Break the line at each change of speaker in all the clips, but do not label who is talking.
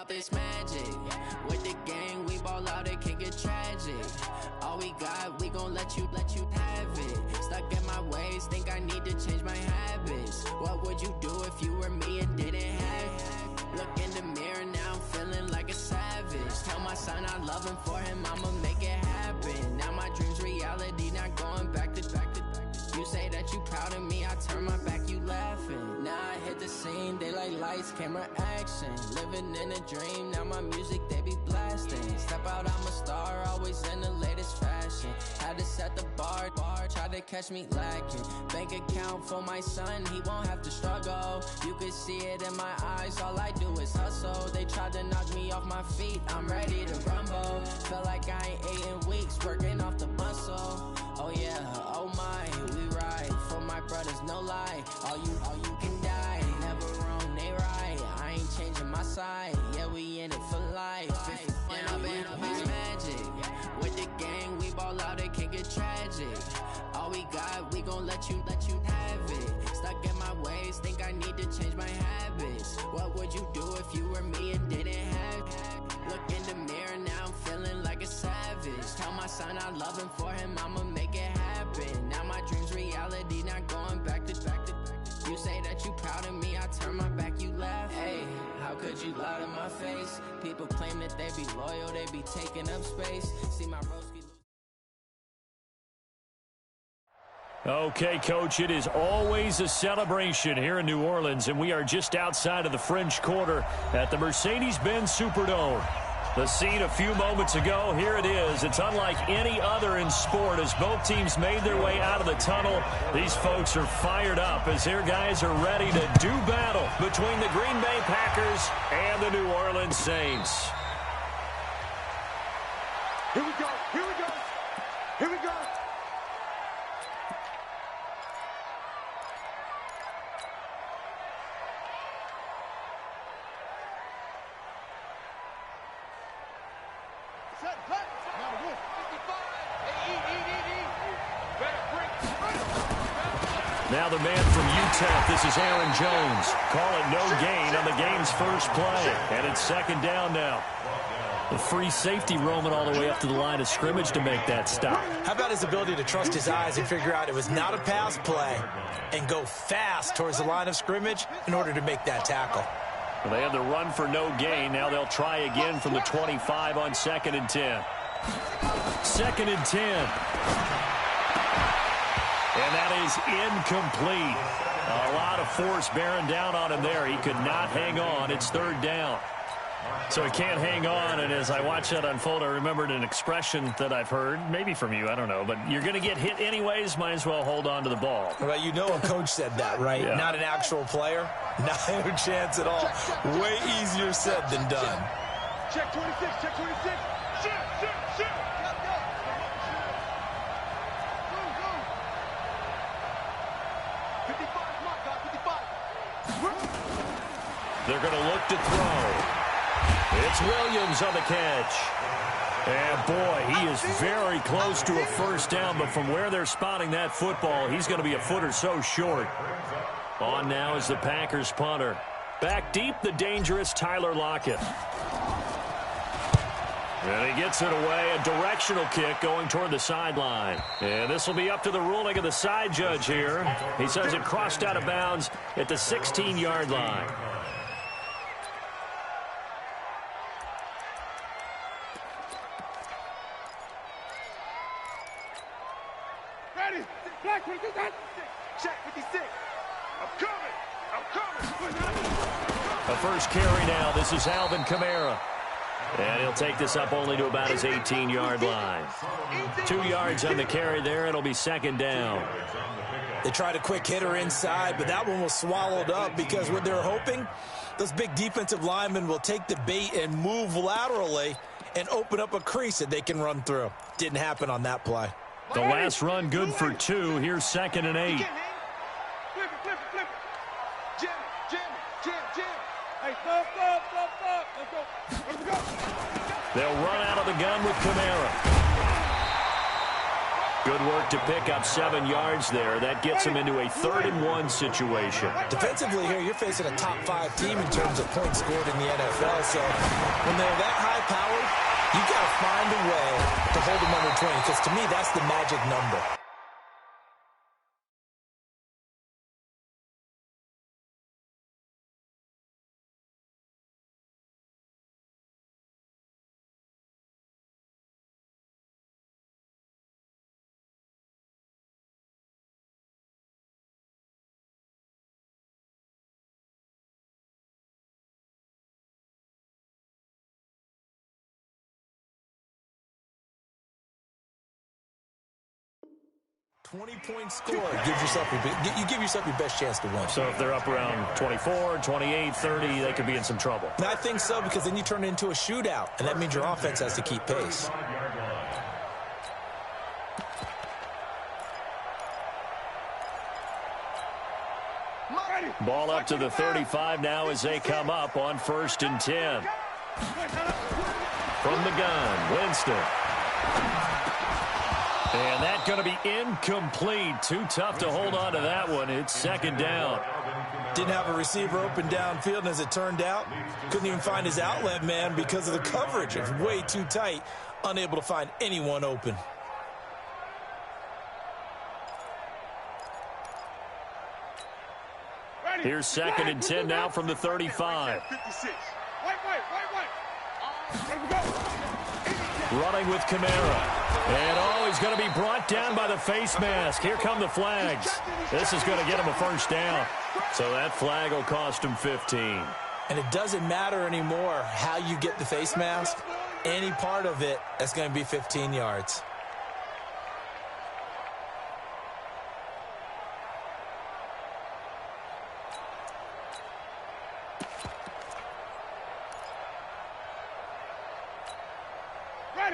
Up this magic. With the gang, we ball out, it can get tragic. All we got, we gon' let you have it. Stuck in my ways, think I need to change my habits. What would you do if you were me and didn't have it? Look in the mirror, now I'm feeling like a savage. Tell my son I love him, for him I'ma make it happen. Now my dream's reality, not going back to. You say that you proud of me, I turn my back, you laughing. Now I hit the scene, they like lights, camera, action. Living in a dream, now my music, they be blasting. Step out, I'm a star, always in the latest fashion. Had to set the bar, try to catch me lacking. Bank account for my son, he won't have to struggle. You can see it in my eyes, all I do is hustle. They tried to knock me off my feet, I'm ready to rumble. Felt like I ain't ate in weeks, working off the muscle. Oh yeah, oh my, we ride for my brothers, no lie. All you can die, never wrong, they right. I ain't changing my side, yeah, we in it for life. When up it's magic. With the gang, we ball out, it can get tragic. All we got, we gon' let you have it. Stuck in my ways, think I need to change my habits. What would you do if you were me and didn't have it? Look in the mirror, now I'm feeling like a savage. Tell my son I love him, for him I'ma make it happen. Now my dream's reality, not going back to. You say that you proud of me, I turn my back, you laugh. Hey, how could you lie to my face? People claim that they be loyal, they be taking up space. See my broski.
Okay, Coach, it is always a celebration here in New Orleans, and we are just outside of the French Quarter at the Mercedes-Benz Superdome. The scene a few moments ago, here it is. It's unlike any other in sport as both teams made their way out of the tunnel. These folks are fired up as their guys are ready to do battle between the Green Bay Packers and the New Orleans Saints.
Here we go, here we go, here we go.
Now the man from UTEP, this is Aaron Jones. Call it no gain on the game's first play. And it's second down now. The free safety roaming all the way up to the line of scrimmage to make that stop.
How about his ability to trust his eyes and figure out it was not a pass play and go fast towards the line of scrimmage in order to make that tackle.
Well, they had the run for no gain. Now they'll try again from the 25 on 2nd and 10. 2nd and 10. And that is incomplete. A lot of force bearing down on him there. He could not hang on. It's 3rd down. So he can't hang on, and as I watch that unfold, I remembered an expression that I've heard, maybe from you, I don't know, but you're going to get hit anyways, might as well hold on to the ball.
Well, you know a coach said that, right?
Yeah.
Not an actual player. No chance at all. Way easier said than done.
Check 26, check 26. Shoot, shoot, shoot.
They're going to look to throw. It's Williams on the catch. And, boy, he is very close to a first down, but from where they're spotting that football, he's going to be a foot or so short. On now is the Packers punter. Back deep, the dangerous Tyler Lockett. And he gets it away, a directional kick going toward the sideline. And this will be up to the ruling of the side judge here. He says it crossed out of bounds at the 16-yard line.
Ready? Black 56. Check 56. I'm coming.
A first carry now. This is Alvin Kamara. And he'll take this up only to about his 18-yard line. 2 yards on the carry there. It'll be 2nd down.
They tried a quick hitter inside, but that one was swallowed up because what they're hoping, those big defensive linemen will take the bait and move laterally and open up a crease that they can run through. Didn't happen on that play.
The last run good for 2. Here's 2nd and 8.
Flip it. Jam it. Hey, stop. Let's go.
They'll run out of the gun with Kamara. Good work to pick up 7 yards there. That gets them into a 3rd-and-1 situation.
Defensively here, you're facing a top-5 team in terms of points scored in the NFL. So when they're that high-powered, you've got to find a way to hold them under 20, because to me, that's the magic number. Point score gives yourself you give yourself your best chance to win.
So if they're up around 24, 28, 30, they could be in some trouble.
And I think so, because then you turn it into a shootout, and that means your offense has to keep pace.
Ball up to the 35 now as they come up on 1st and 10. From the gun, Winston. And that's going to be incomplete. Too tough to hold on to that one. It's 2nd down.
Didn't have a receiver open downfield, and as it turned out, couldn't even find his outlet man because of the coverage. It was way too tight, unable to find anyone open.
Here's 2nd and 10 now from the 35. Running with Kamara. And, he's going to be brought down by the face mask. Here come the flags. This is going to get him a 1st down. So that flag will cost him 15.
And it doesn't matter anymore how you get the face mask. Any part of it, that's going to be 15 yards.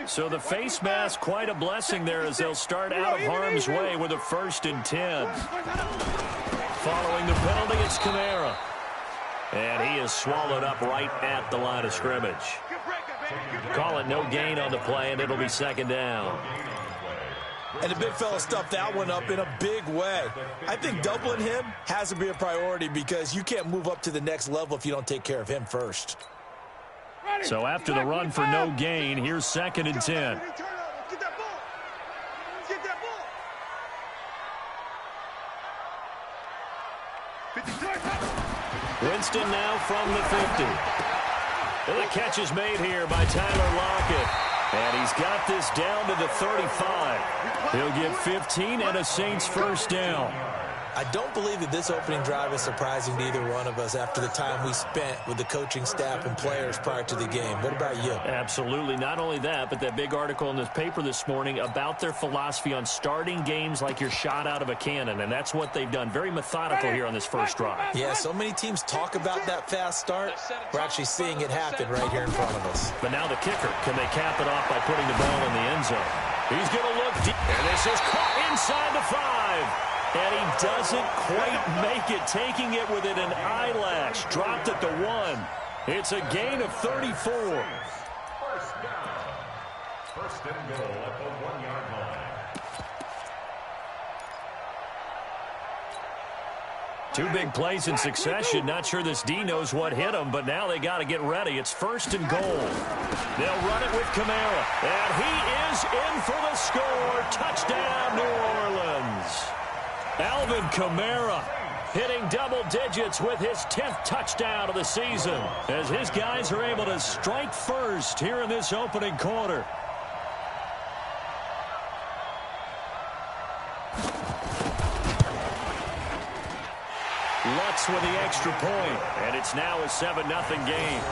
So the face mask, quite a blessing there as they'll start out of harm's way with a 1st and 10. Following the penalty, it's Kamara. And he is swallowed up right at the line of scrimmage. Call it no gain on the play, and it'll be 2nd down.
And the big fella stuffed that one up in a big way. I think doubling him has to be a priority, because you can't move up to the next level if you don't take care of him first.
So after the run for no gain, here's 2nd and 10. Winston now from the 50. And the catch is made here by Tyler Lockett. And he's got this down to the 35. He'll get 15 and a Saints 1st down.
I don't believe that this opening drive is surprising to either one of us after the time we spent with the coaching staff and players prior to the game. What about you?
Absolutely. Not only that, but that big article in this paper this morning about their philosophy on starting games like you're shot out of a cannon, and that's what they've done. Very methodical here on this 1st drive.
Yeah, so many teams talk about that fast start. We're actually seeing it happen right here in front of us.
But now the kicker. Can they cap it off by putting the ball in the end zone? He's going to look deep, and this is caught inside the 5. And he doesn't quite make it, taking it within an eyelash. Dropped at the 1. It's a gain of 34.
1st down. 1st and goal at the 1-yard line.
2 big plays in succession. Not sure this D knows what hit him, but now they got to get ready. It's 1st and goal. They'll run it with Kamara. And he is in for the score. Touchdown, New Orleans. Alvin Kamara hitting double digits with his 10th touchdown of the season as his guys are able to strike first here in this opening quarter. Lutz with the extra point, and it's now a 7-0 game.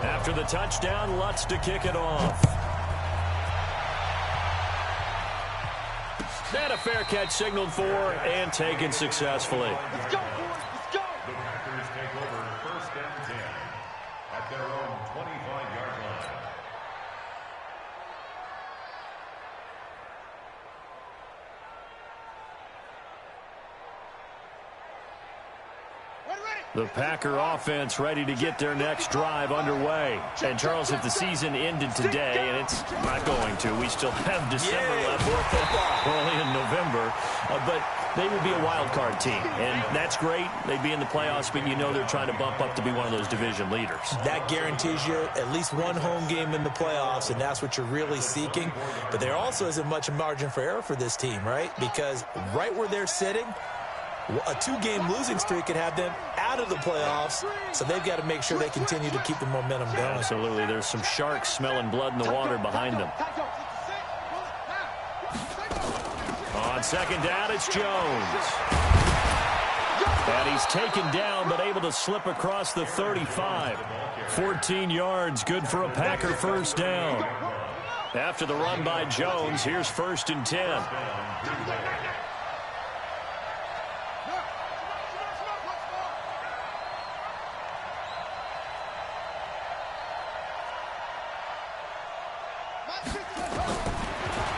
After the touchdown, Lutz to kick it off. And a fair catch signaled for and taken successfully.
Let's go, boys. Let's go. The Packers take over 1st and 10 at their own 25-yard line.
The Packer offense ready to get their next drive underway. And, Charles, if the season ended today, and it's not going to, we still have December left. We're only in November. But they would be a wild card team. And that's great. They'd be in the playoffs, but you know they're trying to bump up to be one of those division leaders. That guarantees you at least one home game in the playoffs, and that's what you're really seeking. But there also isn't much margin for error for this team, right? Because right where they're sitting, a 2-game losing streak could have them out of the playoffs, so they've got to make sure they continue to keep the momentum going. Absolutely. There's some sharks smelling blood in the water behind them. On second down, it's Jones. And he's taken down, but able to slip across the 35. 14 yards, good for a Packer first down. After the run by Jones, here's 1st and 10.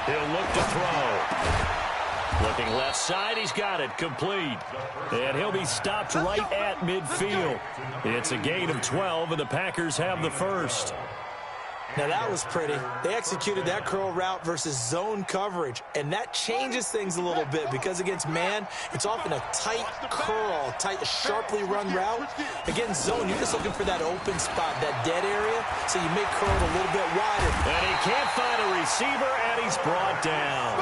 He'll look to throw. Looking left side, he's got it, complete. And he'll be stopped right at midfield. It's a gain of 12, and the Packers have the first. Now that was pretty. They executed that curl route versus zone coverage, and that changes things a little bit because against man, it's often a tight curl, tight, sharply run route. Against zone, you're just looking for that open spot, that dead area, so you make curl a little bit wider. And he can't find a receiver, and he's brought down.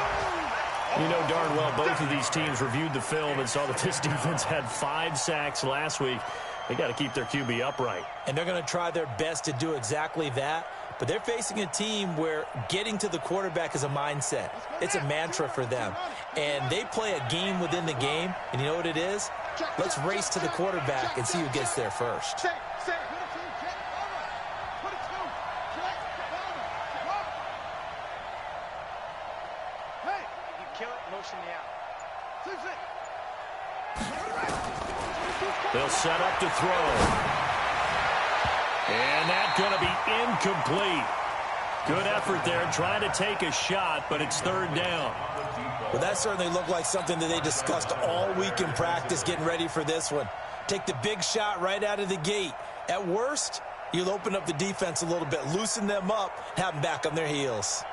You know darn well both of these teams reviewed the film and saw that this defense had 5 sacks last week. They got to keep their QB upright. And they're going to try their best to do exactly that. But they're facing a team where getting to the quarterback is a mindset. It's a mantra for them. And they play a game within the game. And you know what it is? Let's race to the quarterback and see who gets there first. They'll set up to throw. And that's going to be incomplete. Good effort there trying to take a shot, but it's 3rd down. Well, that certainly looked like something that they discussed all week in practice getting ready for this one. Take the big shot right out of the gate. At worst, you'll open up the defense a little bit, loosen them up, have them back on their heels.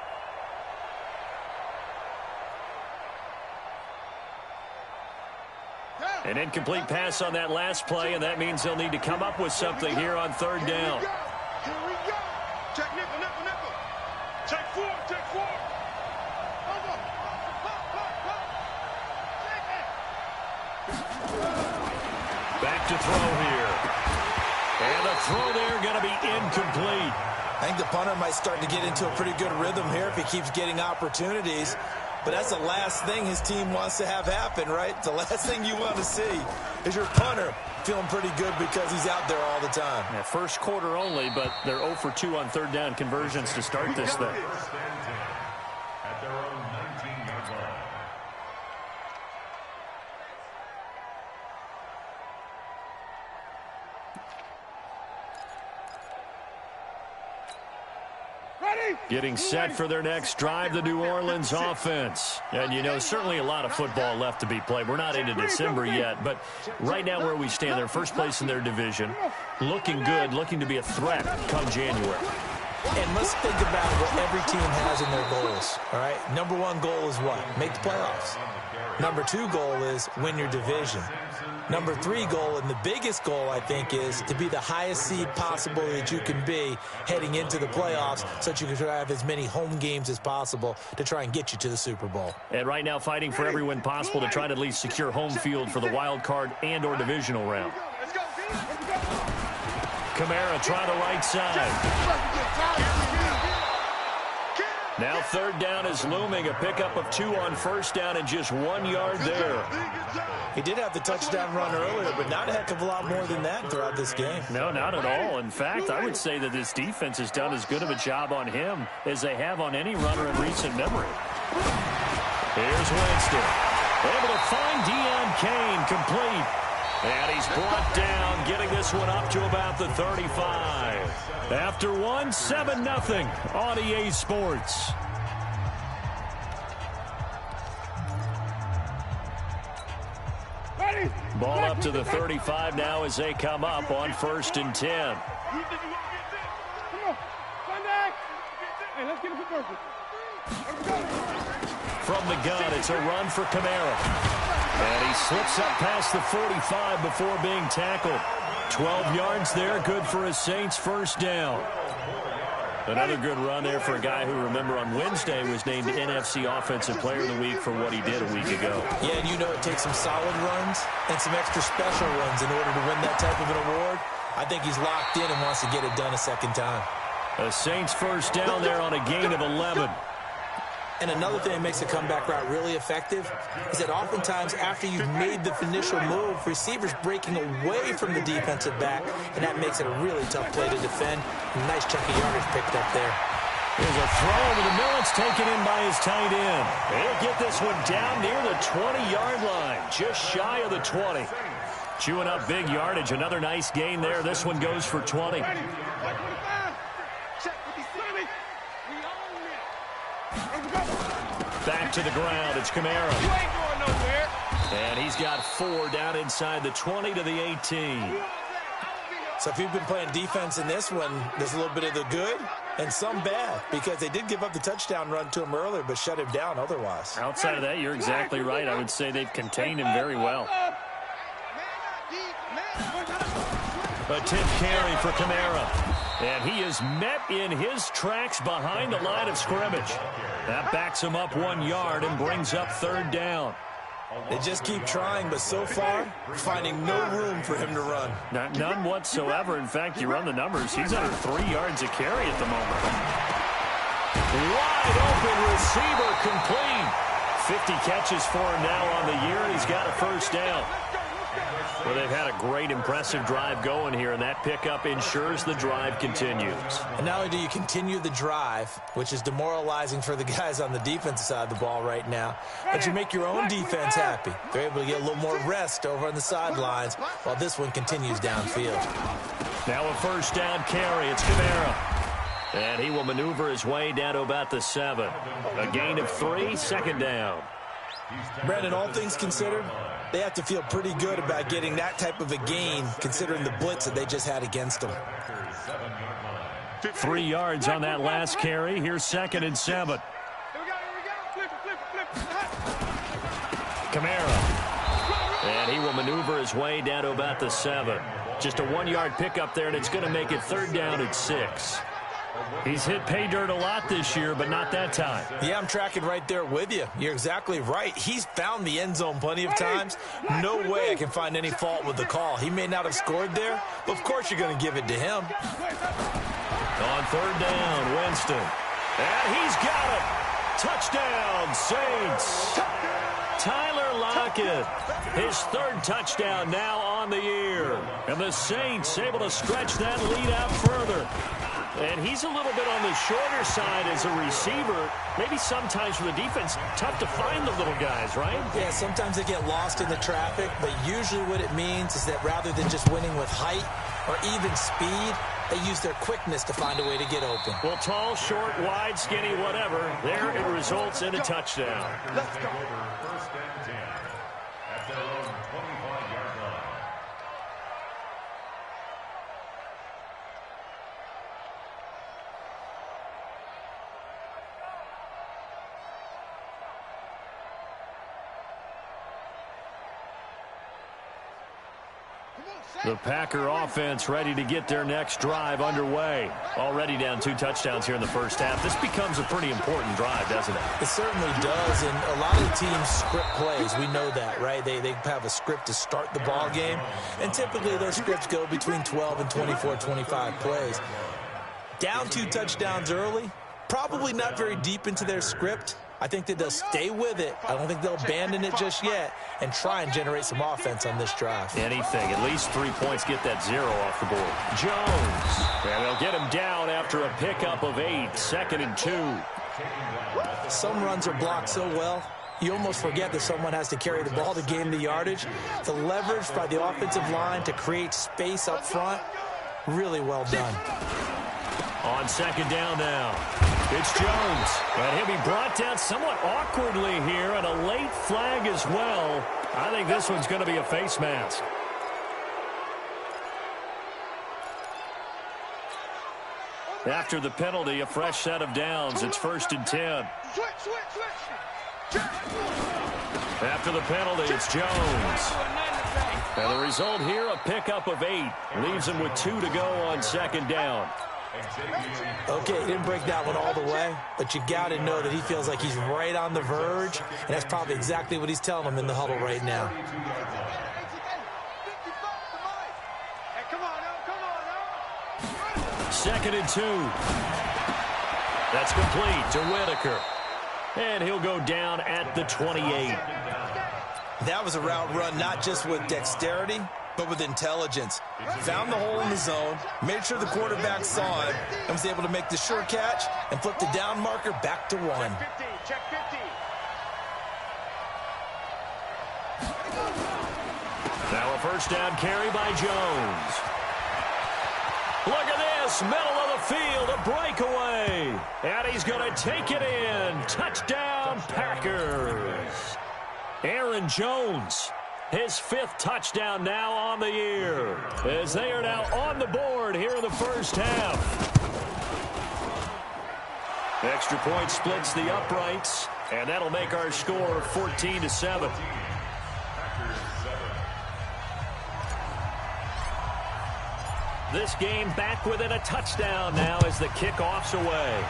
An incomplete pass on that last play, and that means they'll need to come up with something here on 3rd down.
Here we go. Check nickel, nickel, nickel. Check 4, check 4. Over.
Back to throw here. And the throw there going to be incomplete.
I think the punter might start to get into a pretty good rhythm here if he keeps getting opportunities. But that's the last thing his team wants to have happen, right? The last thing you want to see is your punter feeling pretty good because he's out there all the time.
Yeah, first quarter only, but they're 0 for 2 on 3rd down conversions to start this thing.
At their own 19-yard line.
Getting set for their next drive, the New Orleans offense. And, you know, certainly a lot of football left to be played. We're not into December yet, but right now where we stand, they're first place in their division. Looking good, looking to be a threat come January.
And let's think about what every team has in their goals, all right? Number 1 goal is what? Make the playoffs. Number 2 goal is win your division. Number 3 goal, and the biggest goal, I think, is to be the highest seed possible that you can be heading into the playoffs so that you can have as many home games as possible to try and get you to the Super Bowl.
And right now fighting for every win possible to try to at least secure home field for the wild card and or divisional round. Kamara trying to right side. Now 3rd down is looming. A pickup of 2 on 1st down and just 1 yard there.
He did have the touchdown run earlier, but not a heck of a lot more than that throughout this game.
No, not at all. In fact, I would say that this defense has done as good of a job on him as they have on any runner in recent memory. Here's Winston. Able to find Deion Kane, complete. And he's brought down, getting this one up to about the 35. After 1, 7-0 on EA Sports.
Ready?
Ball up to the 35 now as they come up on 1st and 10.
Come on. Sunday. Hey, let's get it for purpose.
From the gun, it's a run for Kamara. And he slips up past the 45 before being tackled. 12 yards there, good for a Saints first down. Another good run there for a guy who, remember, on Wednesday was named NFC Offensive Player of the Week for what he did a week ago.
Yeah, and you know it takes some solid runs and some extra special runs in order to win that type of an award. I think he's locked in and wants to get it done a second time.
A Saints first down there on a gain of 11.
And another thing that makes a comeback route really effective is that oftentimes after you've made the initial move, receivers breaking away from the defensive back, and that makes it a really tough play to defend. Nice chunk of yardage picked up there.
There's a throw over the middle. It's taken in by his tight end. He'll get this one down near the 20-yard line, just shy of the 20. Chewing up big yardage. Another nice gain there. This one goes for 20. Back to the ground. It's Kamara.
You ain't going nowhere.
And he's got 4 down inside the 20 to the 18.
So if you've been playing defense in this one, there's a little bit of the good and some bad, because they did give up the touchdown run to him earlier but shut him down otherwise.
Outside of that, you're exactly right. I would say they've contained him very well. A 10th carry for Kamara. And he is met in his tracks behind the line of scrimmage. That backs him up 1 yard and brings up 3rd down.
They just keep trying, but so far, finding no room for him to run.
None whatsoever. In fact, you run the numbers. He's under 3 yards a carry at the moment. Wide open receiver complete. 50 catches for him now on the year. He's got a first down. Well, they've had a great, impressive drive going here, and that pickup ensures the drive continues.
And not only do you continue the drive, which is demoralizing for the guys on the defensive side of the ball right now, but you make your own defense happy. They're able to get a little more rest over on the sidelines while this one continues downfield.
Now a first down carry. It's Kamara. And he will maneuver his way down to about the 7. A gain of 3, 2nd down.
Brandon, all things considered, they have to feel pretty good about getting that type of a gain, considering the blitz that they just had against them.
3 yards on that last carry. Here's 2nd and 7. Kamara. And he will maneuver his way down to about the 7. Just a 1-yard pickup there, and it's going to make it 3rd down at 6. He's hit pay dirt a lot this year, but not that time.
Yeah, I'm tracking right there with you. You're exactly right. He's found the end zone plenty of times. No way I can find any fault with the call. He may not have scored there, but of course you're going to give it to him.
On 3rd down, Winston. And he's got it. Touchdown, Saints. Tyler Lockett, his 3rd touchdown now on the year. And the Saints able to stretch that lead out further. And he's a little bit on the shorter side as a receiver. Maybe sometimes for the defense, tough to find the little guys, right?
Yeah, sometimes they get lost in the traffic, but usually what it means is that rather than just winning with height or even speed, they use their quickness to find a way to get open.
Well, tall, short, wide, skinny, whatever, there it results in a touchdown.
Let's go.
1st and 10 at their own 25-yard line.
The Packer offense ready to get their next drive underway. Already down 2 touchdowns here in the first half. This becomes a pretty important drive, doesn't it?
It certainly does, and a lot of the teams script plays. We know that, right? They have a script to start the ball game, and typically those scripts go between 12 and 24, 25 plays. Down 2 touchdowns early, probably not very deep into their script. I think that they'll stay with it. I don't think they'll abandon it just yet and try and generate some offense on this drive.
Anything. At least 3 points. Get that 0 off the board. Jones. And they'll get him down after a pickup of 8. 2nd and 2.
Some runs are blocked so well, you almost forget that someone has to carry the ball to gain the yardage. The leverage by the offensive line to create space up front, really well done.
On 2nd down now. It's Jones. And he'll be brought down somewhat awkwardly here, and a late flag as well. I think this one's going to be a face mask. After the penalty, a fresh set of downs. It's 1st and 10. After the penalty, it's Jones. And the result here, a pickup of 8. Leaves him with 2 to go on 2nd down.
Okay, he didn't break that one all the way, but you got to know that he feels like he's right on the verge, and that's probably exactly what he's telling him in the huddle right now.
Second and 2. That's complete to Whitaker. And he'll go down at the 28.
That was a route run not just with dexterity, but with intelligence. Found the hole in the zone, made sure the quarterback saw him, and was able to make the sure catch and flip the down marker back to 1.
Check 50.
Now a first down carry by Jones. Look at this, middle of the field, a breakaway. And he's going to take it in. Touchdown, Packers. Aaron Jones, his 5th touchdown now on the year, as they are now on the board here in the first half. Extra point splits the uprights, and that'll make our score 14-7. This game back within a touchdown now as the kickoff's away.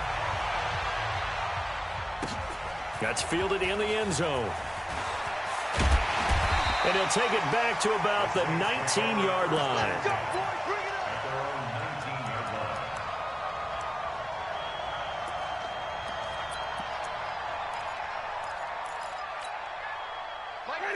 That's fielded in the end zone. And he'll take it back to about the 19-yard line.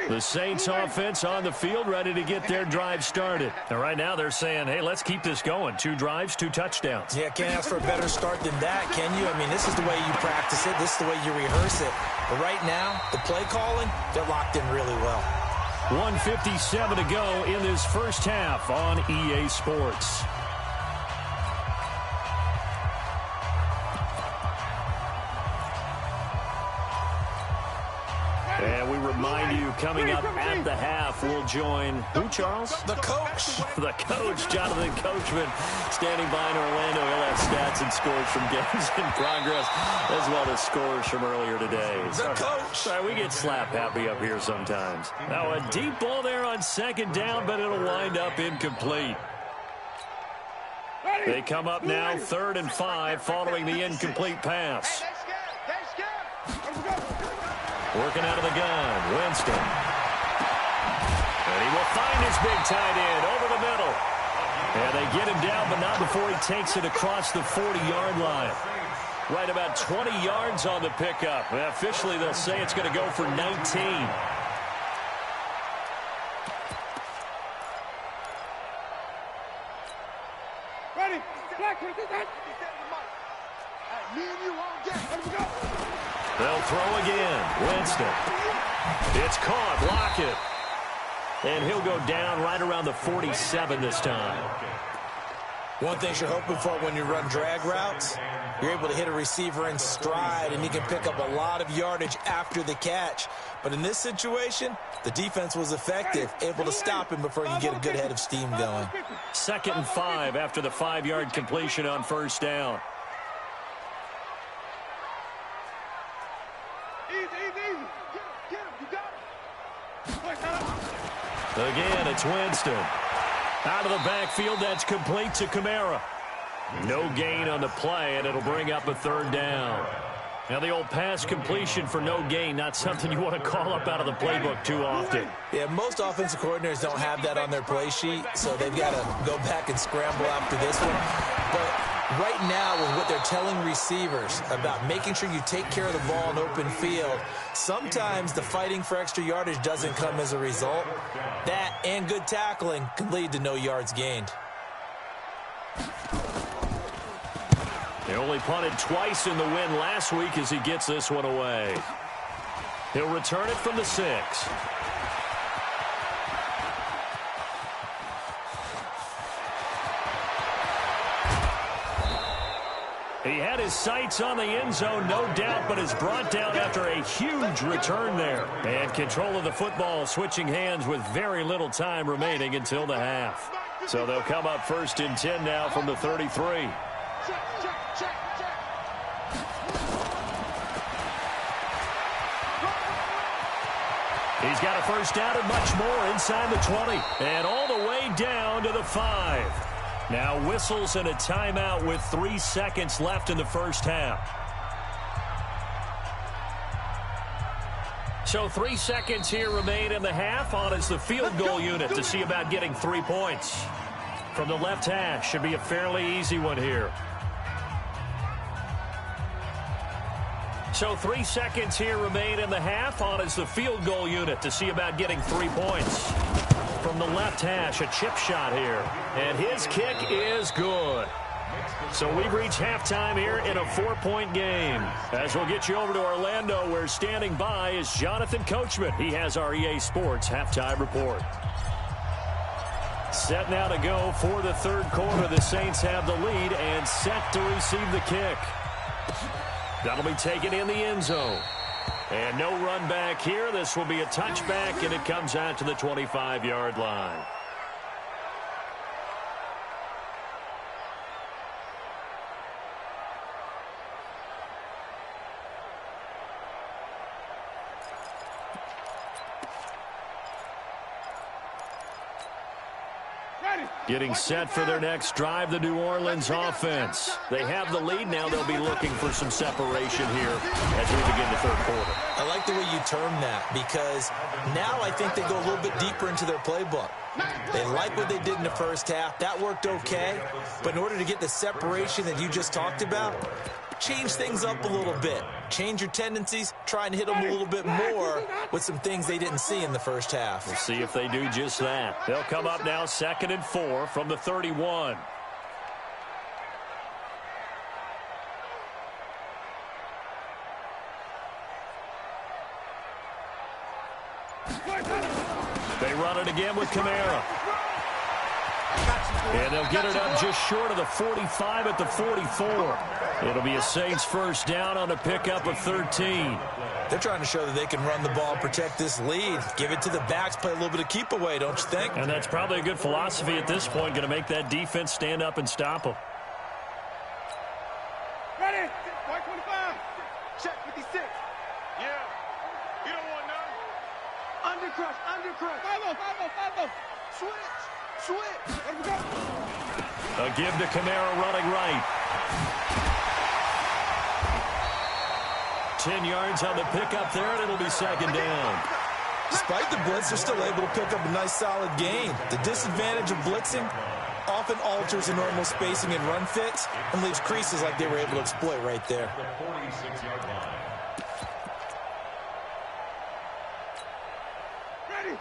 The Saints offense on the field, ready to get their drive started. And right now they're saying, hey, let's keep this going. 2 drives, 2 touchdowns.
Yeah, can't ask for a better start than that, can you? I mean, this is the way you practice it. This is the way you rehearse it. But right now, the play calling, they're locked in really well.
1:57 to go in this first half on EA Sports. And we remind you, coming up at the half, we'll join who, Charles?
The coach.
The coach, Jonathan Coachman, standing by in Orlando. He'll have stats and scores from games in progress, as well as scores from earlier today.
The coach.
Sorry, we get slap happy up here sometimes. Now, a deep ball there on 2nd down, but it'll wind up incomplete. They come up now 3rd and 5 following the incomplete pass. Working out of the gun, Winston. And he will find his big tight end over the middle. And they get him down, but not before he takes it across the 40-yard line. Right about 20 yards on the pickup. And officially, they'll say it's going to go for 19.
Ready? Black, me and you all get. Let's go.
They'll throw again. Winston. It's caught. Lockett. And he'll go down right around the 47 this time.
One thing you're hoping for when you run drag routes, you're able to hit a receiver in stride, and he can pick up a lot of yardage after the catch. But in this situation, the defense was effective, able to stop him before you get a good head of steam going.
2nd and 5 after the 5-yard completion on first down. Again, it's Winston. Out of the backfield, that's complete to Kamara. No gain on the play, and it'll bring up a 3rd down. Now, the old pass completion for no gain, not something you want to call up out of the playbook too often.
Yeah, most offensive coordinators don't have that on their play sheet, so they've got to go back and scramble after this one. But right now, with what they're telling receivers about making sure you take care of the ball in open field, sometimes the fighting for extra yardage doesn't come as a result. That and good tackling can lead to no yards gained.
They only punted twice in the win last week as he gets this one away. He'll return it from the 6. He had his sights on the end zone, no doubt, but is brought down after a huge return there. And control of the football switching hands with very little time remaining until the half. So they'll come up 1st and 10 now from the 33. He's got a first down and much more inside the 20. And all the way down to the 5. Now whistles and a timeout with 3 seconds left in the first half. So 3 seconds here remain in the half. On is the field goal unit to see about getting 3 points. From the left hash, should be a fairly easy one here. So 3 seconds here remain in the half. On is the field goal unit to see about getting 3 points. From the left hash, a chip shot here. And his kick is good. So we've reached halftime here in a 4-point game. As we'll get you over to Orlando, where standing by is Jonathan Coachman. He has our EA Sports halftime report. Set now to go for the third quarter. The Saints have the lead and set to receive the kick. That'll be taken in the end zone. And no run back here. This will be a touchback, and it comes out to the 25-yard line. Getting set for their next drive, the New Orleans offense. They have the lead now. They'll be looking for some separation here as we begin the third quarter.
I like the way you term that, because now I think they go a little bit deeper into their playbook. They like what they did in the first half. That worked okay. But in order to get the separation that you just talked about, change things up a little bit. Change your tendencies. Try and hit them a little bit more with some things they didn't see in the first half.
We'll see if they do just that. They'll come up now 2nd and 4 from the 31. They run it again with Kamara. And they'll get it up just short of the 45 at the 44. It'll be a Saints first down on a pickup of 13.
They're trying to show that they can run the ball and protect this lead. Give it to the backs, play a little bit of keep away, don't you think?
And that's probably a good philosophy at this point, going to make that defense stand up and stop them.
Ready? White 25. Check 56. Yeah. You don't want none. Undercrush, undercrush. Follow. Switch. Let him go.
A give to Kamara running right. 10 yards on the pickup there, and it'll be 2nd down.
Despite the blitz, they're still able to pick up a nice solid gain. The disadvantage of blitzing often alters the normal spacing and run fits and leaves creases like they were able to exploit right there.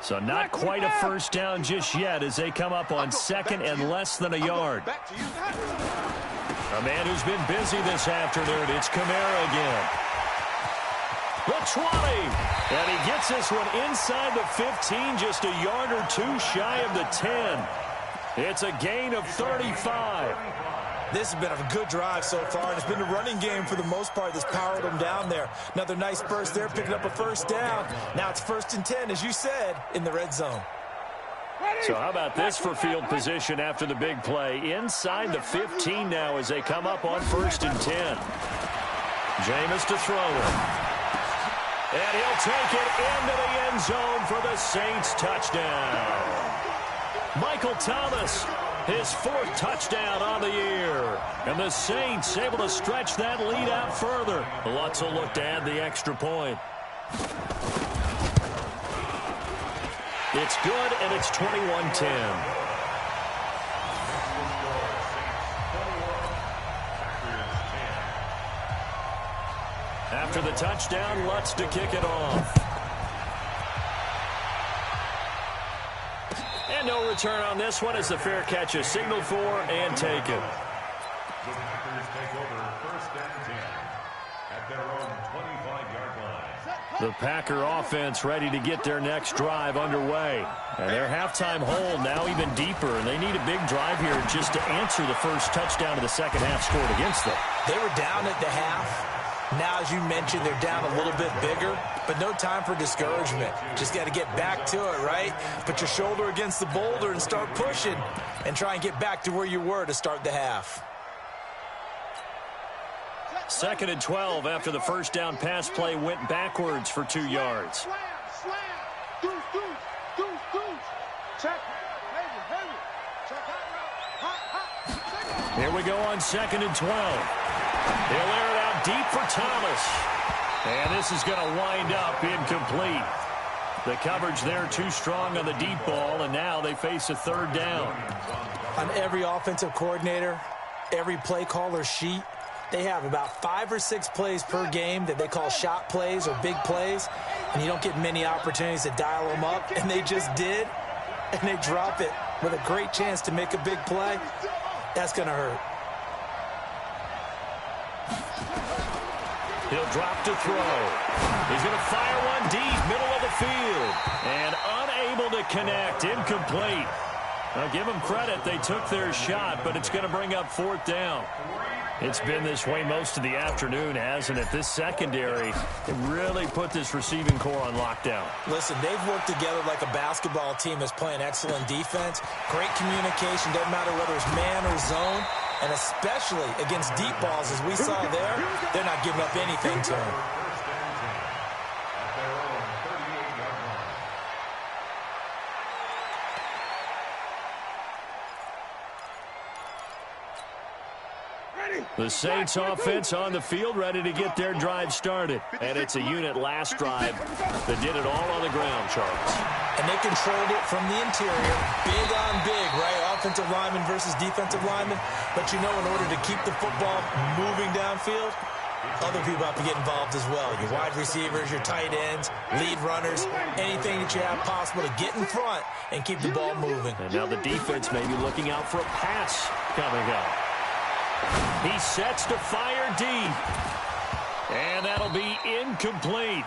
So not quite a first down just yet as they come up on 2nd and less than a yard. A man who's been busy this afternoon, it's Kamara again. The 20, and he gets this one inside the 15, just a yard or two shy of the 10. It's a gain of 35.
This has been a good drive so far, and it's been a running game for the most part that's powered them down there. Another nice burst there, picking up a first down. Now it's 1st and 10, as you said, in the red zone.
So how about this for field position after the big play? Inside the 15 now as they come up on 1st and 10. Jameis to throw it. And he'll take it into the end zone for the Saints touchdown. Michael Thomas, his 4th touchdown on the year. And the Saints able to stretch that lead out further. Lutz will look to add the extra point. It's good, and it's 21-10. After the touchdown, Lutz to kick it off. And no return on this one as the fair catch is signaled for and taken.
The Packers take over 1st and 10 at their own 25-yard line.
The Packer offense ready to get their next drive underway. And their halftime hold now even deeper, and they need a big drive here just to answer the first touchdown of the second half scored against them.
They were down at the half. Now, as you mentioned, they're down a little bit bigger, but no time for discouragement. Just got to get back to it, right? Put your shoulder against the boulder and start pushing and try and get back to where you were to start the half.
2nd and 12 after the first down pass play went backwards for 2 yards. Here we go on 2nd and 12. He'll air it out deep for Thomas. And this is going to wind up incomplete. The coverage there too strong on the deep ball, and now they face a 3rd down.
On every offensive coordinator, every play caller sheet, they have about 5 or 6 plays per game that they call shot plays or big plays, and you don't get many opportunities to dial them up, and they just did, and they drop it with a great chance to make a big play. That's going to hurt.
He'll drop to throw. He's going to fire one deep, middle of the field, and unable to connect, incomplete. Now, give them credit. They took their shot, but it's going to bring up 4th down. It's been this way most of the afternoon, hasn't it? This secondary really put this receiving core on lockdown.
Listen, they've worked together like a basketball team that's playing excellent defense. Great communication, doesn't matter whether it's man or zone, and especially against deep balls, as we saw there, they're not giving up anything to them.
The Saints offense on the field ready to get their drive started. And it's a unit last drive that did it all on the ground, Charles.
And they controlled it from the interior, big on big, right? Offensive lineman versus defensive lineman. But you know, in order to keep the football moving downfield, other people have to get involved as well. Your wide receivers, your tight ends, lead runners, anything that you have possible to get in front and keep the ball moving.
And now the defense may be looking out for a pass coming up. He sets to fire deep. And that'll be incomplete.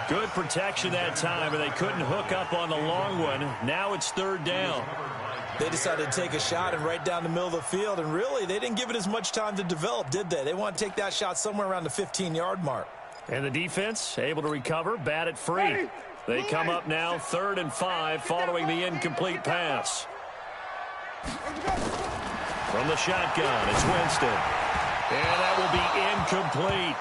Good protection that time, and they couldn't hook up on the long one. Now it's 3rd down.
They decided to take a shot and right down the middle of the field, and really, they didn't give it as much time to develop, did they? They want to take that shot somewhere around the 15-yard mark.
And the defense able to recover, bat it free. They come up now 3rd and 5 following the incomplete pass. From the shotgun, it's Winston. And that will be incomplete.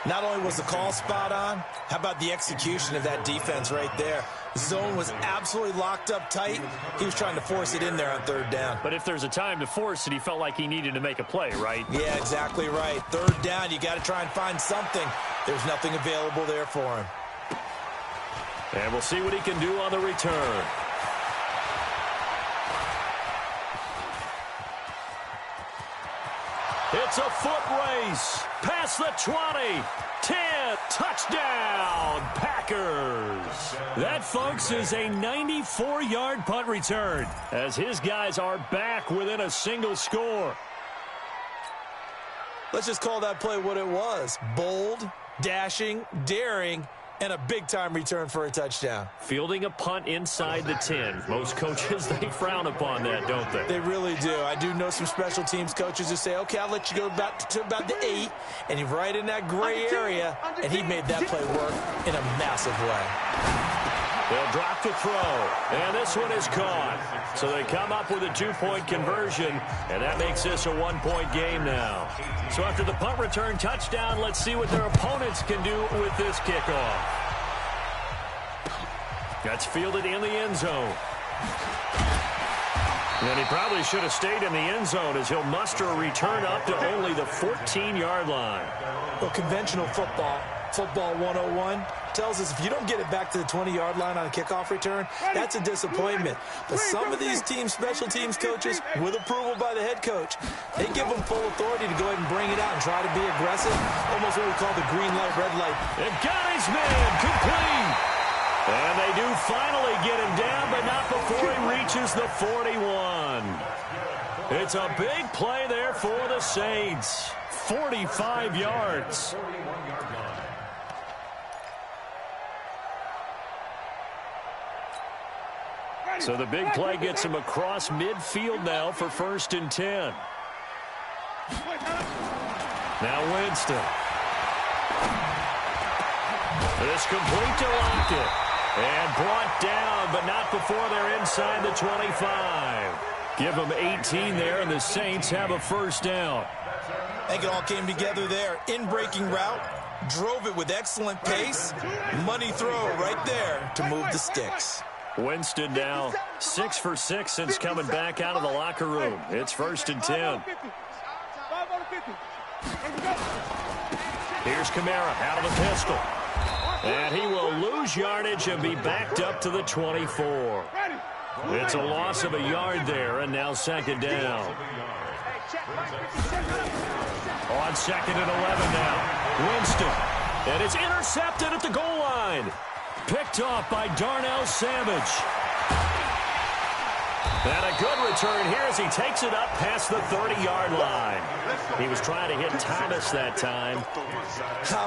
Not only was the call spot on, how about the execution of that defense right there? The zone was absolutely locked up tight. He was trying to force it in there on 3rd down.
But if there's a time to force it, he felt like he needed to make a play, right?
Yeah, exactly right. 3rd down, you got to try and find something. There's nothing available there for him.
And we'll see what he can do on the return. It's a foot race. Past the 20. 10. Touchdown, Packers. That, folks, is a 94-yard punt return as his guys are back within a single score.
Let's just call that play what it was. Bold, dashing, daring, and a big-time return for a touchdown.
Fielding a punt inside the 10. Most coaches, they frown upon that, don't they?
They really do. I do know some special teams coaches who say, okay, I'll let you go to about the 8, and you're right in that gray area, and he made that play work in a massive way.
They'll drop to throw, and this one is caught. So they come up with a 2-point conversion, and that makes this a 1-point game now. So after the punt return touchdown, let's see what their opponents can do with this kickoff. That's fielded in the end zone. And he probably should have stayed in the end zone as he'll muster a return up to only the 14-yard line.
Well, conventional football 101, tells us if you don't get it back to the 20-yard line on a kickoff return, that's a disappointment. But some of these teams, special teams coaches, with approval by the head coach, they give them full authority to go ahead and bring it out and try to be aggressive, almost what we call the green light, red light.
And got his man, complete. And they do finally get him down, but not before he reaches the 41. It's a big play there for the Saints. 45 yards. So the big play gets him across midfield now for 1st and 10. Now Winston. This complete to Lockett. And brought down, but not before they're inside the 25. Give them 18 there, and the Saints have a 1st down.
I think it all came together there. In-breaking route, drove it with excellent pace. Money throw right there to move the sticks.
Winston now 6 for 6 since coming back out of the locker room. It's 1st and 10. Here's Kamara out of the pistol. And he will lose yardage and be backed up to the 24. It's a loss of a yard there, and now 2nd down. On 2nd and 11 now. Winston. And it's intercepted at the goal line. Picked off by Darnell Savage. And a good return here as he takes it up past the 30-yard line. He was trying to hit Thomas that time.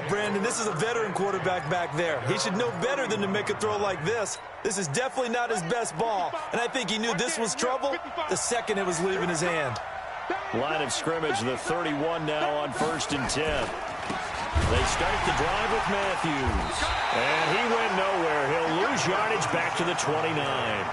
Brandon, this is a veteran quarterback back there. He should know better than to make a throw like this. This is definitely not his best ball, and I think he knew this was trouble the second it was leaving his hand.
Line of scrimmage, the 31 now on 1st and 10. They start the drive with Matthews. And he went nowhere. He'll lose yardage back to the 29.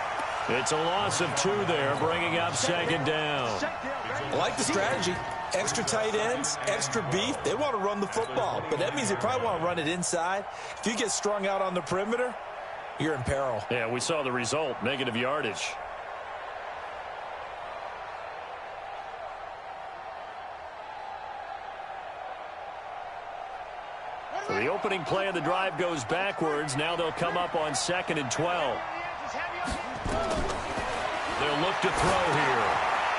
It's a loss of 2 there, bringing up 2nd down.
I like the strategy. Extra tight ends, extra beef. They want to run the football, but that means they probably want to run it inside. If you get strung out on the perimeter, you're in peril.
Yeah, we saw the result, negative yardage. So the opening play of the drive goes backwards. Now they'll come up on 2nd and 12. They'll look to throw here.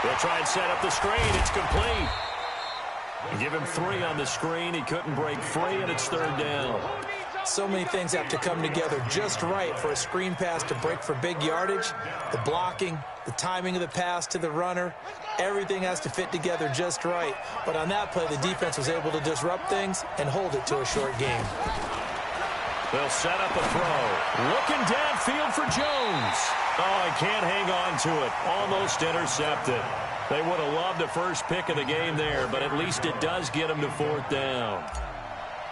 They'll try and set up the screen. It's complete. Give him 3 on the screen. He couldn't break free, and it's 3rd down.
So many things have to come together just right for a screen pass to break for big yardage. The blocking, the timing of the pass to the runner, everything has to fit together just right. But on that play, the defense was able to disrupt things and hold it to a short game.
They'll set up a throw. Looking downfield for Jones. Oh, he can't hang on to it. Almost intercepted. They would have loved the first pick of the game there, but at least it does get him to 4th down.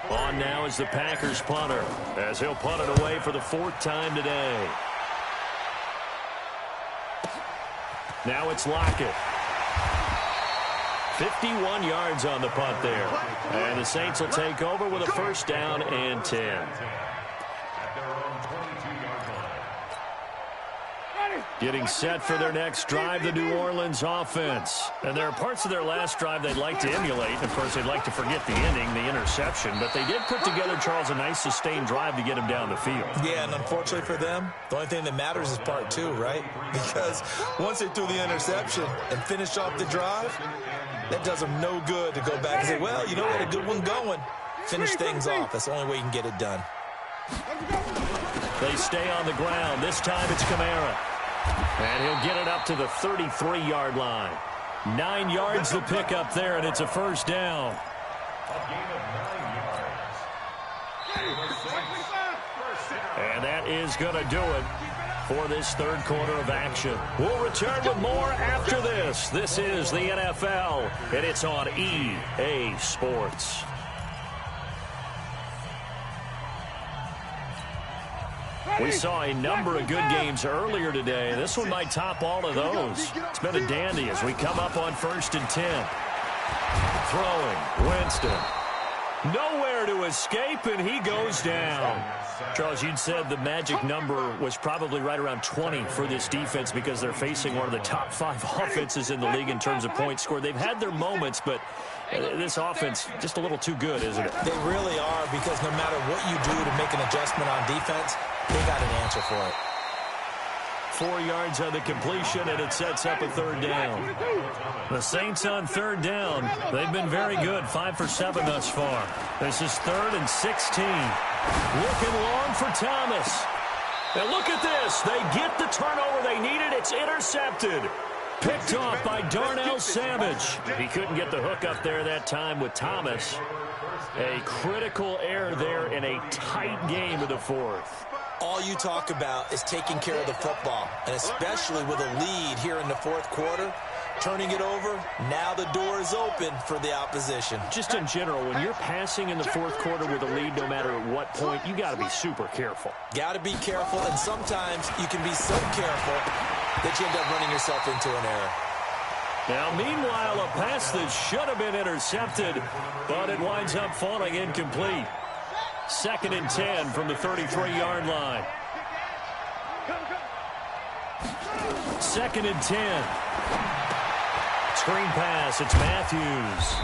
On now is the Packers punter, as he'll punt it away for the 4th time today. Now it's Lockett. 51 yards on the punt there. And the Saints will take over with a 1st down and 10. Getting set for their next drive, the New Orleans offense. And there are parts of their last drive they'd like to emulate. Of course, they'd like to forget the ending, the interception. But they did put together, Charles, a nice sustained drive to get him down the field.
Yeah, and unfortunately for them, the only thing that matters is part 2, right? Because once they threw the interception and finished off the drive, that does them no good to go back and say, well, you know, we had a good one going. Finish things off. That's the only way you can get it done.
They stay on the ground. This time it's Kamara. And he'll get it up to the 33-yard line. 9 yards to pick up there, and it's a 1st down. And that is going to do it for this 3rd quarter of action. We'll return with more after this. This is the NFL, and it's on EA Sports. We saw a number of good games earlier today. This one might top all of those. It's been a dandy as we come up on 1st and 10. Throwing, Winston. Nowhere to escape, and he goes down. Charles, you'd said the magic number was probably right around 20 for this defense because they're facing one of the top 5 offenses in the league in terms of points scored. They've had their moments, but this offense just a little too good, isn't it?
They really are, because no matter what you do to make an adjustment on defense, they got an answer for it.
4 yards on the completion, and it sets up a 3rd down. The Saints on 3rd down. They've been very good, 5 for 7 thus far. This is 3rd and 16. Looking long for Thomas. And look at this. They get the turnover they needed. It's intercepted. Picked off by Darnell Savage. He couldn't get the hook up there that time with Thomas. A critical error there in a tight game of the 4th.
All you talk about is taking care of the football, and especially with a lead here in the fourth quarter, turning it over, now the door is open for the opposition.
Just in general, when you're passing in the fourth quarter with a lead, no matter at what point, you got to be super careful.
Got to be careful, and sometimes you can be so careful that you end up running yourself into an error.
Now, meanwhile, a pass that should have been intercepted, but it winds up falling incomplete. 2nd and 10 from the 33-yard line. 2nd and 10. Screen pass, it's Matthews.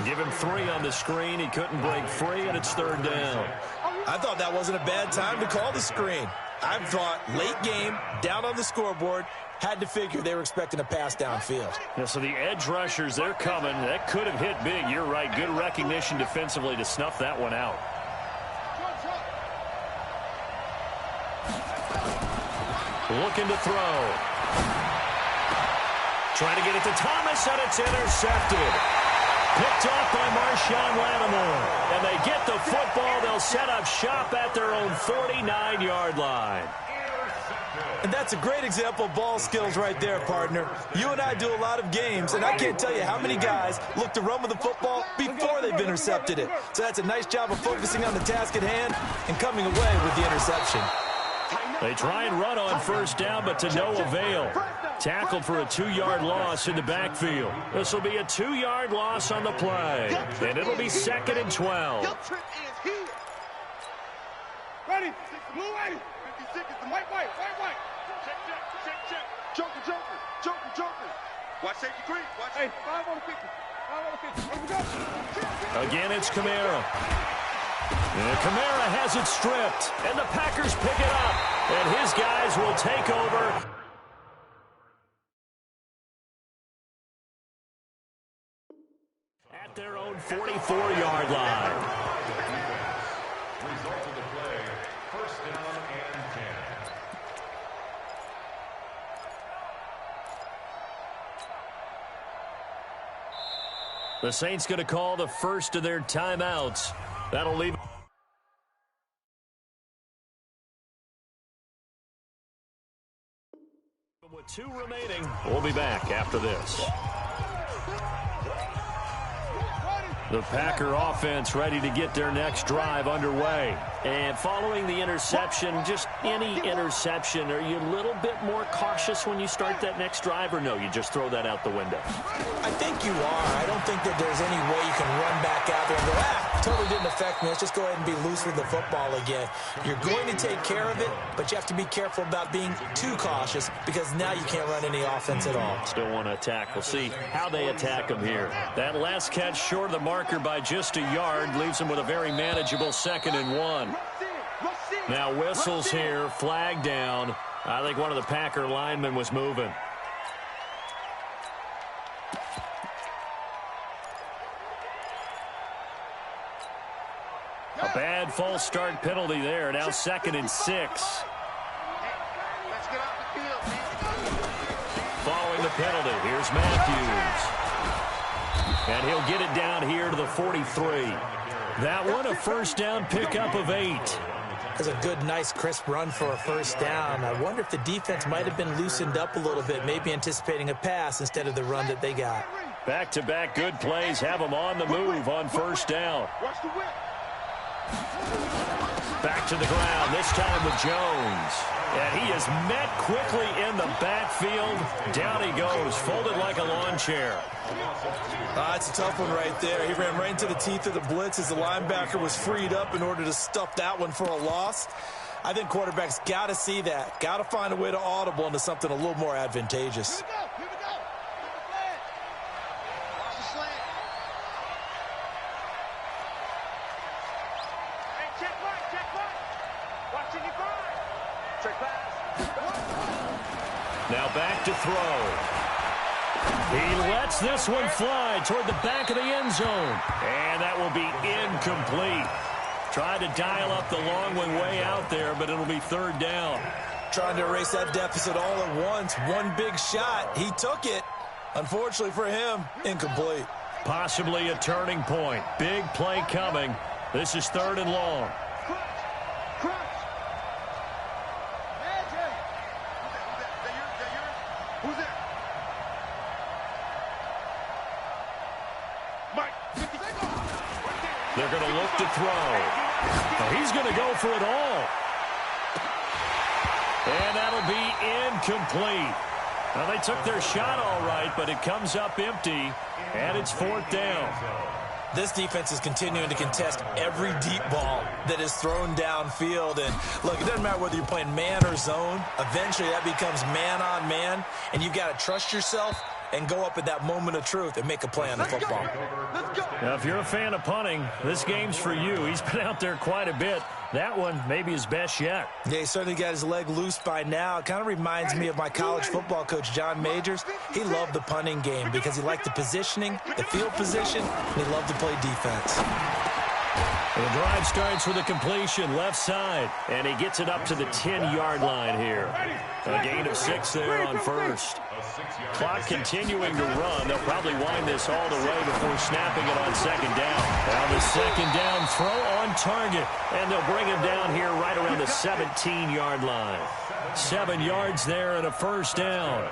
Give him 3 on the screen. He couldn't break free, and it's 3rd down.
I thought that wasn't a bad time to call the screen. I thought late game, down on the scoreboard, had to figure they were expecting a pass downfield.
Yeah, so the edge rushers, they're coming. That could have hit big. You're right. Good recognition defensively to snuff that one out. Looking to throw. Trying to get it to Thomas, and it's intercepted. Picked off by Marshawn Lattimore. And they get the football. They'll set up shop at their own 49-yard line.
And that's a great example of ball skills right there, partner. You and I do a lot of games, and I can't tell you how many guys look to run with the football before they've intercepted it. So that's a nice job of focusing on the task at hand and coming away with the interception.
They try and run on 1st down, but to no avail. Tackled for a 2-yard loss in the backfield. This will be a 2-yard loss on the play. And it'll be 2nd and 12.
Ready? Blue white. 56 is the white. Check. Joker. Watch safety green. Hey, 5 on the 50. 5 on the 50. Here we go.
Again, it's Kamara. And Kamara has it stripped. And the Packers pick it up. And his guys will take over. At their own 44-yard line.
Result of the play, 1st down and 10.
The Saints going to call the first of their timeouts. That'll leave. With 2 remaining, we'll be back after this. The Packer offense ready to get their next drive underway. And following the interception, just any interception, are you a little bit more cautious when you start that next drive, or no, you just throw that out the window?
I think you are. I don't think that there's any way you can run back out there and go, totally didn't affect me. Let's just go ahead and be loose with the football again. You're going to take care of it, but you have to be careful about being too cautious because now you can't run any offense at all. Still
want to attack. We'll see how they attack them here. That last catch short of the marker by just a yard leaves them with a very manageable 2nd and 1. Now whistles here, flag down. I think one of the Packer linemen was moving. A bad false start penalty there. Now 2nd and 6. Following the penalty, here's Matthews. And he'll get it down here to the 43. That one, a 1st down pickup of 8.
That's a good, nice, crisp run for a 1st down. I wonder if the defense might have been loosened up a little bit, maybe anticipating a pass instead of the run that they got.
Back-to-back good plays have them on the move on 1st down. Back to the ground, this time with Jones. And he is met quickly in the backfield. Down he goes, folded like a lawn chair.
It's a tough one right there. He ran right into the teeth of the blitz as the linebacker was freed up in order to stuff that one for a loss. I think quarterbacks got to see that. Got to find a way to audible into something a little more advantageous.
Here we go. Watch the slant. Hey, check right. Watching you grind. Check pass.
Now back to throw. He lets this one fly toward the back of the end zone. And that will be incomplete. Tried to dial up the long one way out there, but it'll be 3rd down.
Trying to erase that deficit all at once. One big shot. He took it. Unfortunately for him, incomplete.
Possibly a turning point. Big play coming. This is 3rd and long. They're going to look to throw. Now he's going to go for it all. And that'll be incomplete. Well, they took their shot all right, but it comes up empty, and it's 4th down.
This defense is continuing to contest every deep ball that is thrown downfield. And, look, it doesn't matter whether you're playing man or zone. Eventually, that becomes man-on-man, and you've got to trust yourself and go up at that moment of truth and make a play on the football.
Now, if you're a fan of punting, this game's for you. He's been out there quite a bit. That one maybe his best yet.
Yeah, he certainly got his leg loose by now. It kind of reminds me of my college football coach, John Majors. He loved the punting game because he liked the positioning, the field position, and he loved to play defense.
The drive starts with a completion left side, and he gets it up to the 10-yard line here. A gain of 6 there on first. Clock continuing to run. They'll probably wind this all the way before snapping it on 2nd down. Now the 2nd down throw on target, and they'll bring him down here right around the 17-yard line. 7 yards there and a 1st down.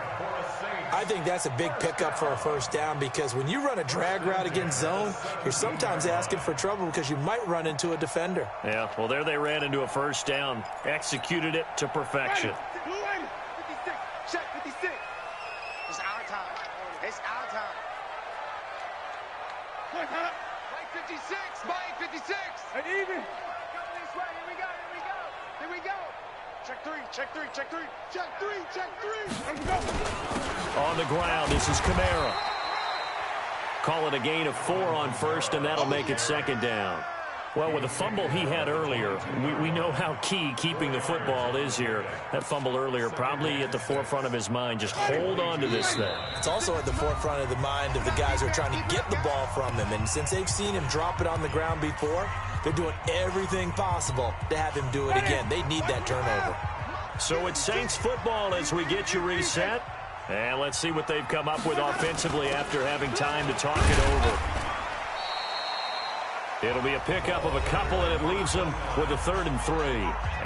I think that's a big pickup for a 1st down because when you run a drag route against zone, you're sometimes asking for trouble because you might run into a defender.
Yeah, well, there they ran into a 1st down. Executed it to perfection.
56. Check 56. It's our time. It's our time. Play 56. Play 56. And even. Come this way. Here we go. Here we go. Here we go. Check 3. Check 3. Check 3. Check 3. Check 3. Let's go.
On the ground, this is Kamara. Call it a gain of 4 on first, and that'll make it 2nd down. Well, with the fumble he had earlier, we know how key keeping the football is here. That fumble earlier probably at the forefront of his mind. Just hold on to this thing.
It's also at the forefront of the mind of the guys who are trying to get the ball from him. And since they've seen him drop it on the ground before, they're doing everything possible to have him do it again. They need that turnover.
So it's Saints football as we get you reset. And let's see what they've come up with offensively after having time to talk it over. It'll be a pickup of a couple, and it leaves them with a 3rd and 3.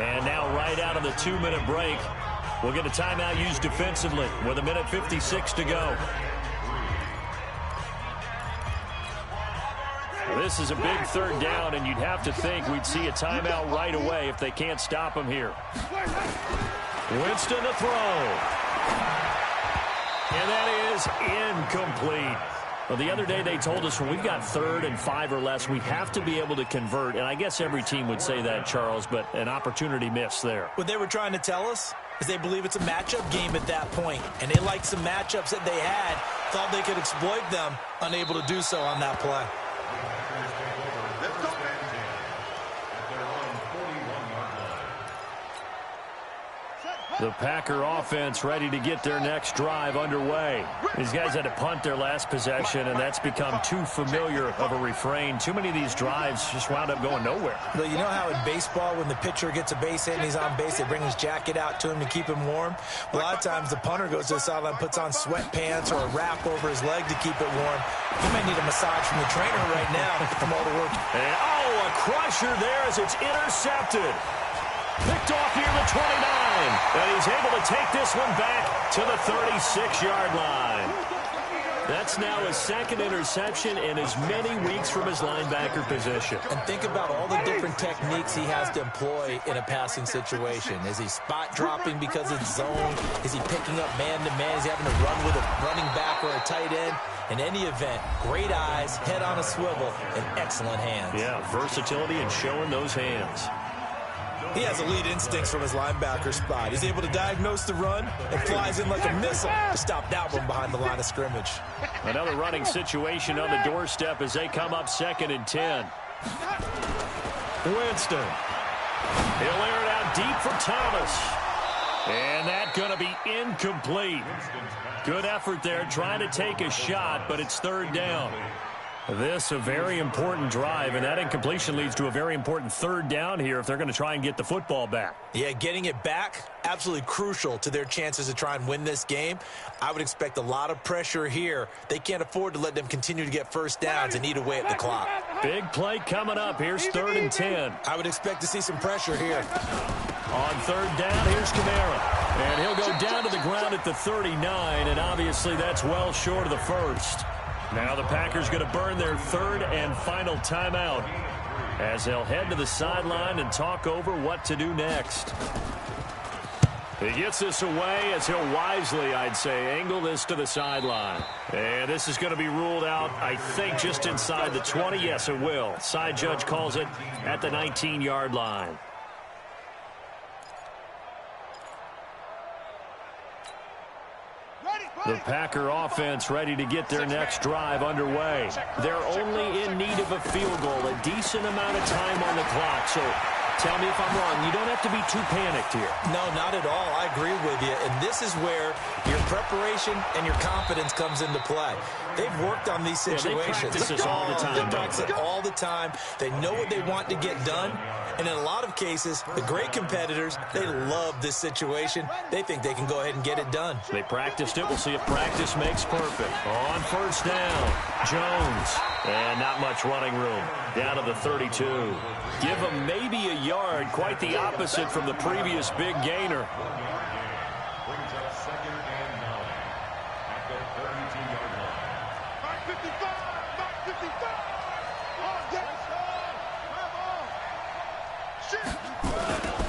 And now right out of the 2-minute break, we'll get a timeout used defensively with 1:56 to go. This is a big 3rd down, and you'd have to think we'd see a timeout right away if they can't stop him here. Winston to throw. And that is incomplete. Well, the other day they told us when we've got 3rd and 5 or less, we have to be able to convert. And I guess every team would say that, Charles, but an opportunity missed there.
What they were trying to tell us is they believe it's a matchup game at that point. And they liked some matchups that they had, thought they could exploit them, unable to do so on that play.
The Packer offense ready to get their next drive underway. These guys had to punt their last possession, and that's become too familiar of a refrain. Too many of these drives just wound up going nowhere.
Well, you know how in baseball, when the pitcher gets a base hit and he's on base, they bring his jacket out to him to keep him warm? Well, a lot of times the punter goes to the sideline, puts on sweatpants or a wrap over his leg to keep it warm. He might need a massage from the trainer right now from all the work.
And, a crusher there as it's intercepted. Picked off near the 29, and he's able to take this one back to the 36-yard line. That's now his 2nd interception in as many weeks from his linebacker position.
And think about all the different techniques he has to employ in a passing situation. Is he spot dropping because it's zone? Is he picking up man-to-man? Is he having to run with a running back or a tight end? In any event, great eyes, head on a swivel, and excellent hands.
Yeah, versatility and showing those hands.
He has elite instincts from his linebacker spot. He's able to diagnose the run and flies in like a missile to stop that one behind the line of scrimmage.
Another running situation on the doorstep as they come up 2nd and 10. Winston. He'll air it out deep for Thomas. And that's going to be incomplete. Good effort there trying to take a shot, but it's 3rd down. This a very important drive, and that incompletion leads to a very important 3rd down here if they're going to try and get the football back.
Yeah, getting it back, absolutely crucial to their chances to try and win this game. I would expect a lot of pressure here. They can't afford to let them continue to get 1st downs and eat away at the clock.
Big play coming up. Here's 3rd and 10.
I would expect to see some pressure here.
On 3rd down, here's Kamara. And he'll go down to the ground at the 39, and obviously that's well short of the 1st. Now the Packers going to burn their third and final timeout as they'll head to the sideline and talk over what to do next. He gets this away as he'll wisely, I'd say, angle this to the sideline. And this is going to be ruled out, I think, just inside the 20. Yes, it will. Side judge calls it at the 19-yard line. The Packer offense ready to get their next drive underway. They're only in need of a field goal, a decent amount of time on the clock. So tell me if I'm wrong. You don't have to be too panicked here.
No, not at all. I agree with you. And this is where your preparation and your confidence comes into play. They've worked on these situations.
They practice this all the time.
They practice it all the time. They know what they want to get done. And in a lot of cases, the great competitors, they love this situation. They think they can go ahead and get it done.
They practiced it. We'll see if practice makes perfect. On first down, Jones. And not much running room. Down to the 32. Give him maybe a yard. Quite the opposite from the previous big gainer.
Brings up 2nd and 9 at the 32-yard line.
55! 55! Oh, yes!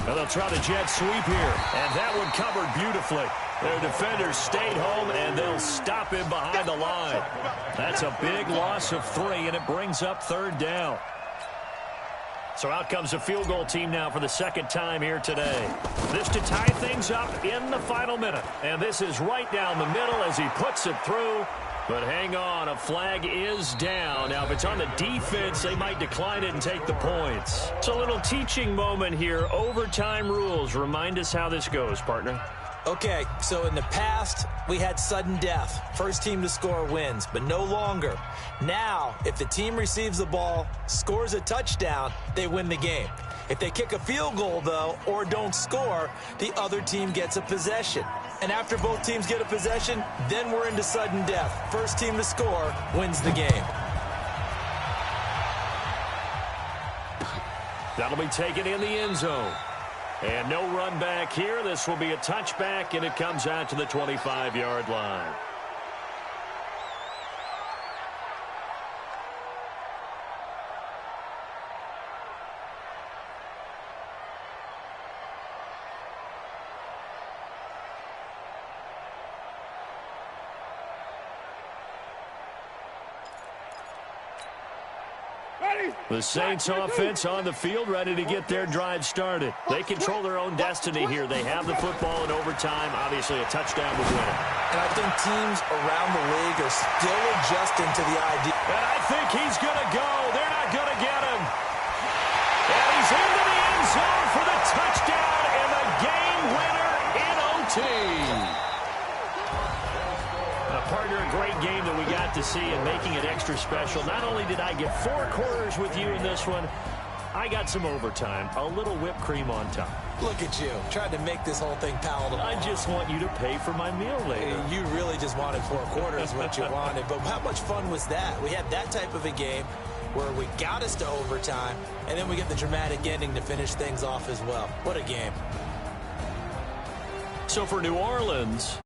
And they'll try the jet sweep here. And that one covered beautifully. Their defenders stayed home, and they'll stop him behind the line. That's a big loss of 3, and it brings up 3rd down. So out comes the field goal team now for the second time here today. This to tie things up in the final minute. And this is right down the middle as he puts it through. But hang on, a flag is down. Now, if it's on the defense, they might decline it and take the points. It's a little teaching moment here. Overtime rules. Remind us how this goes, partner.
Okay, so in the past, we had sudden death. First team to score wins, but no longer. Now, if the team receives the ball, scores a touchdown, they win the game. If they kick a field goal, though, or don't score, the other team gets a possession. And after both teams get a possession, then we're into sudden death. First team to score wins the game.
That'll be taken in the end zone. And no run back here. This will be a touchback, and it comes out to the 25-yard line. The Saints offense on the field, ready to get their drive started. They control their own destiny here. They have the football in overtime. Obviously, a touchdown would win it.
And I think teams around the league are still adjusting to the idea.
And I think he's going to go. They're not going to get him. And he's into the end zone for the touchdown and the game winner in OT. Partner, a great game that we got to see and making it extra special. Not only did I get 4 quarters with you in this one, I got some overtime, a little whipped cream on top.
Look at you, trying to make this whole thing palatable.
I just want you to pay for my meal later.
You really just wanted 4 quarters, what you wanted. But how much fun was that? We had that type of a game where we got us to overtime, and then we get the dramatic ending to finish things off as well. What a game.
So for New Orleans...